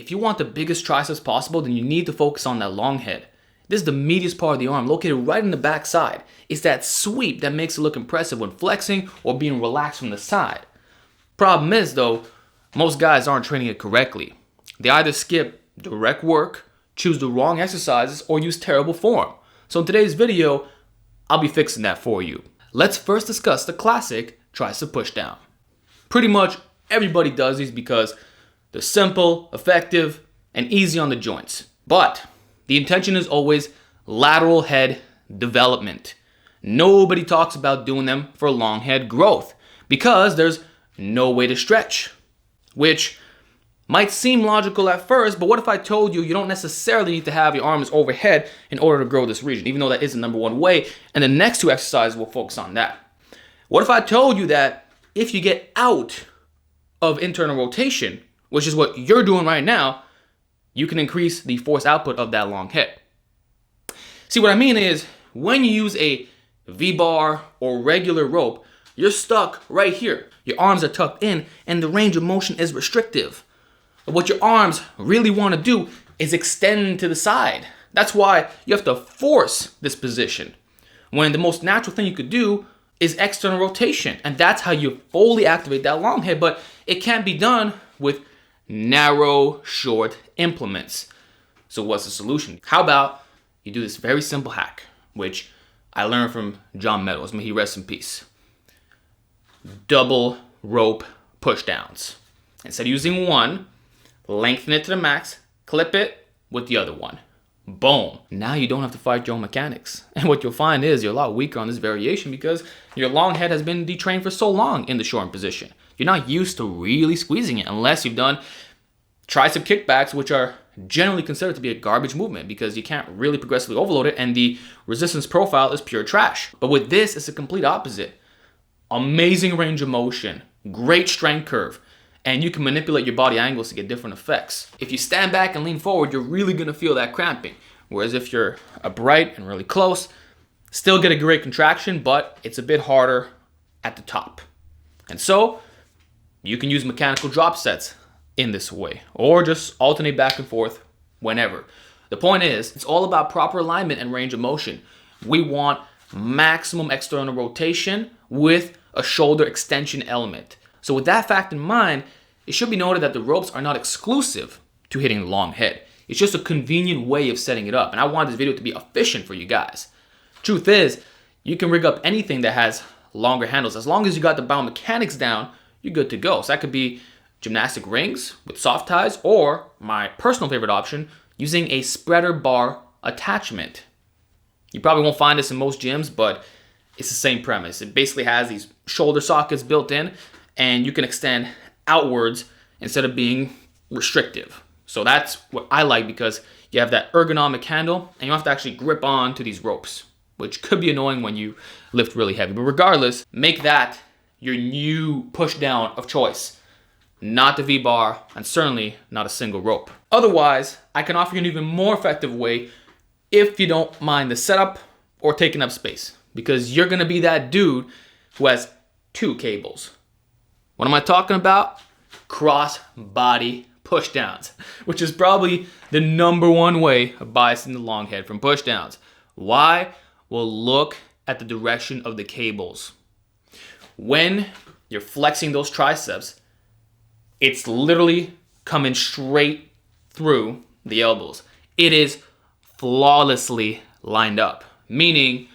if you want the biggest triceps possible, then you need to focus on that long head. This is the meatiest part of the arm, located right in the back side. It's that sweep that makes it look impressive when flexing or being relaxed from the side. Problem is though, most guys aren't training it correctly. They either skip direct work, choose the wrong exercises, or use terrible form. So in today's video, I'll be fixing that for you. Let's first discuss the classic tricep pushdown. Pretty much everybody does these because they're simple, effective, and easy on the joints. But the intention is always lateral head development. Nobody talks about doing them for long head growth because there's no way to stretch, which might seem logical at first, but what if I told you you don't necessarily need to have your arms overhead in order to grow this region, even though that is the number one way, and the next two exercises will focus on that. What if I told you that if you get out of internal rotation, which is what you're doing right now, you can increase the force output of that long head? See, what I mean is when you use a V-bar or regular rope, you're stuck right here. Your arms are tucked in and the range of motion is restrictive. But what your arms really want to do is extend to the side. That's why you have to force this position, when the most natural thing you could do is external rotation. And that's how you fully activate that long head, but it can't be done with narrow, short implements. So what's the solution? How about you do this very simple hack, which I learned from John Meadows, may he rest in peace. Double rope pushdowns. Instead of using one, lengthen it to the max, clip it with the other one. Boom. Now you don't have to fight your own mechanics. And what you'll find is you're a lot weaker on this variation because your long head has been detrained for so long in the shortened position. You're not used to really squeezing it unless you've done tricep kickbacks, which are generally considered to be a garbage movement because you can't really progressively overload it and the resistance profile is pure trash. But with this, it's the complete opposite. Amazing range of motion, great strength curve, and you can manipulate your body angles to get different effects. If you stand back and lean forward, you're really gonna feel that cramping. Whereas if you're upright and really close, still get a great contraction, but it's a bit harder at the top. And so you can use mechanical drop sets in this way, or just alternate back and forth whenever. The point is, it's all about proper alignment and range of motion. We want maximum external rotation with a shoulder extension element. So with that fact in mind, it should be noted that the ropes are not exclusive to hitting the long head. It's just a convenient way of setting it up. And I want this video to be efficient for you guys. Truth is, you can rig up anything that has longer handles. As long as you got the biomechanics down, you're good to go. So that could be gymnastic rings with soft ties, or my personal favorite option, using a spreader bar attachment. You probably won't find this in most gyms, but it's the same premise. It basically has these shoulder sockets built in, and you can extend outwards instead of being restrictive. So that's what I like because you have that ergonomic handle and you don't have to actually grip on to these ropes, which could be annoying when you lift really heavy. But regardless, make that your new push down of choice, not the V-bar and certainly not a single rope. Otherwise, I can offer you an even more effective way if you don't mind the setup or taking up space, because you're gonna be that dude who has two cables. What am I talking about? Cross body pushdowns, which is probably the number one way of biasing the long head from pushdowns. Why? Well, look at the direction of the cables. When you're flexing those triceps, it's literally coming straight through the elbows. It is flawlessly lined up, meaning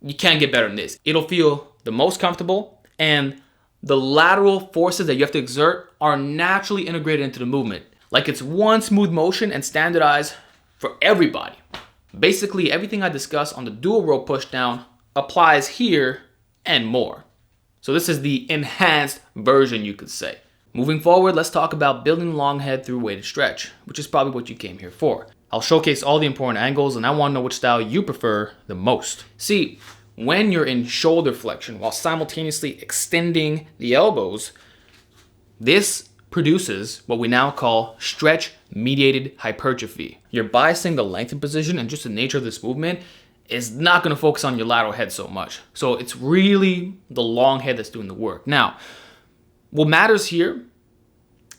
you can't get better than this. It'll feel the most comfortable, and the lateral forces that you have to exert are naturally integrated into the movement. Like it's one smooth motion and standardized for everybody. Basically, everything I discuss on the dual rope pushdown applies here and more. So this is the enhanced version, you could say. Moving forward, let's talk about building the long head through weighted stretch, which is probably what you came here for. I'll showcase all the important angles, and I want to know which style you prefer the most. See, when you're in shoulder flexion while simultaneously extending the elbows, this produces what we now call stretch-mediated hypertrophy. You're biasing the lengthened position, and just the nature of this movement is not going to focus on your lateral head so much. So it's really the long head that's doing the work. Now, what matters here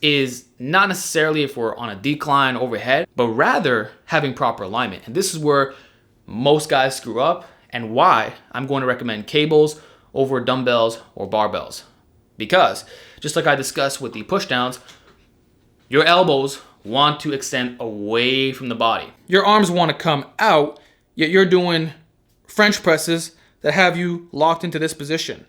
is not necessarily if we're on a decline overhead, but rather having proper alignment. And this is where most guys screw up and why I'm going to recommend cables over dumbbells or barbells. Because just like I discussed with the pushdowns, your elbows want to extend away from the body. Your arms want to come out, yet you're doing French presses that have you locked into this position.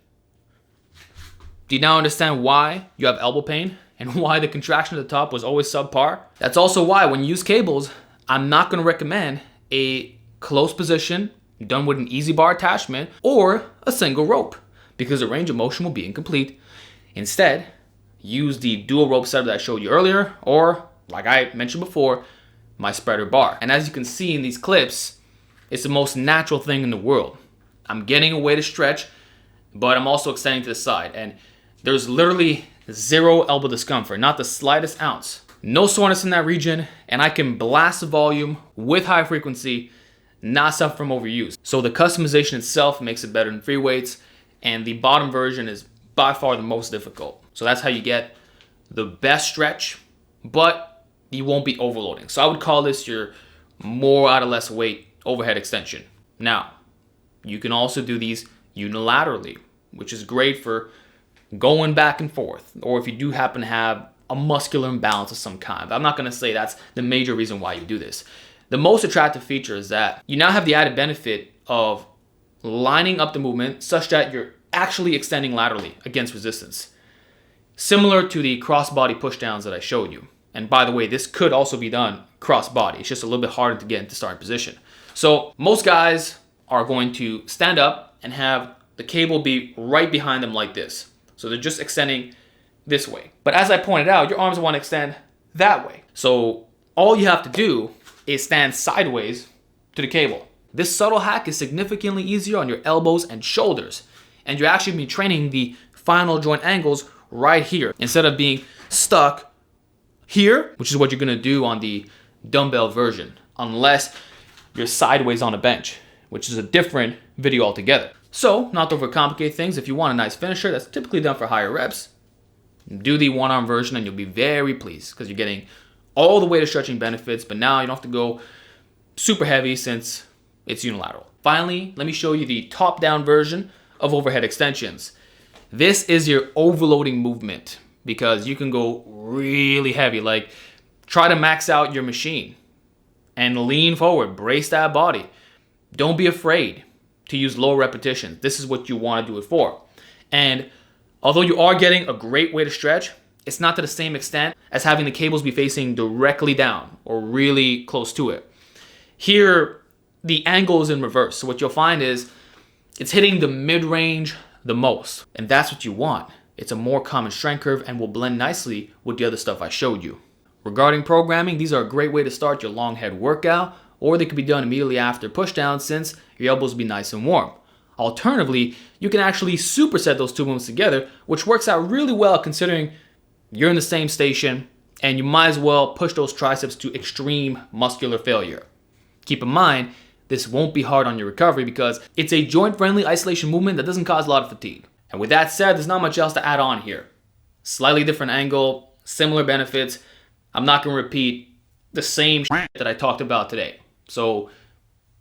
Do you now understand why you have elbow pain and why the contraction at the top was always subpar? That's also why when you use cables, I'm not going to recommend a close position done with an easy bar attachment or a single rope because the range of motion will be incomplete. Instead, use the dual rope setup that I showed you earlier, or like I mentioned before, my spreader bar. And as you can see in these clips, it's the most natural thing in the world. I'm getting a way to stretch, but I'm also extending to the side. And there's literally zero elbow discomfort, not the slightest ounce. No soreness in that region, and I can blast the volume with high frequency, not suffer from overuse. So the customization itself makes it better than free weights, and the bottom version is by far the most difficult. So that's how you get the best stretch, but you won't be overloading. So I would call this your more out of less weight overhead extension. Now, you can also do these unilaterally, which is great for going back and forth, or if you do happen to have a muscular imbalance of some kind. But I'm not going to say that's the major reason why you do this. The most attractive feature is that you now have the added benefit of lining up the movement such that you're actually extending laterally against resistance. Similar to the cross-body pushdowns that I showed you. And by the way, this could also be done cross-body. It's just a little bit harder to get into starting position. So most guys are going to stand up and have the cable be right behind them like this. So they're just extending this way. But as I pointed out, your arms want to extend that way. So all you have to do is stand sideways to the cable. This subtle hack is significantly easier on your elbows and shoulders. And you're actually be training the final joint angles right here instead of being stuck here, which is what you're going to do on the dumbbell version, unless you're sideways on a bench, which is a different video altogether. So, not to overcomplicate things, if you want a nice finisher that's typically done for higher reps, do the one-arm version and you'll be very pleased because you're getting all the weight of stretching benefits, but now you don't have to go super heavy since it's unilateral. Finally, let me show you the top-down version of overhead extensions. This is your overloading movement because you can go really heavy, like try to max out your machine and lean forward, brace that body. Don't be afraid to use low repetitions. This is what you want to do it for. And although you are getting a great way to stretch, it's not to the same extent as having the cables be facing directly down or really close to it. Here, the angle is in reverse. So what you'll find is it's hitting the mid-range the most. And that's what you want. It's a more common strength curve and will blend nicely with the other stuff I showed you. Regarding programming, these are a great way to start your long head workout, or they could be done immediately after pushdown since your elbows will be nice and warm. Alternatively, you can actually superset those two movements together, which works out really well considering you're in the same station and you might as well push those triceps to extreme muscular failure. Keep in mind, this won't be hard on your recovery because it's a joint-friendly isolation movement that doesn't cause a lot of fatigue. And with that said, there's not much else to add on here. Slightly different angle, similar benefits. I'm not going to repeat the same shit that I talked about today. So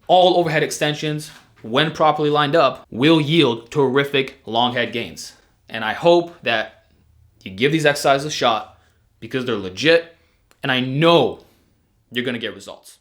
all overhead extensions, when properly lined up, will yield terrific long head gains. And I hope that you give these exercises a shot because they're legit and I know you're going to get results.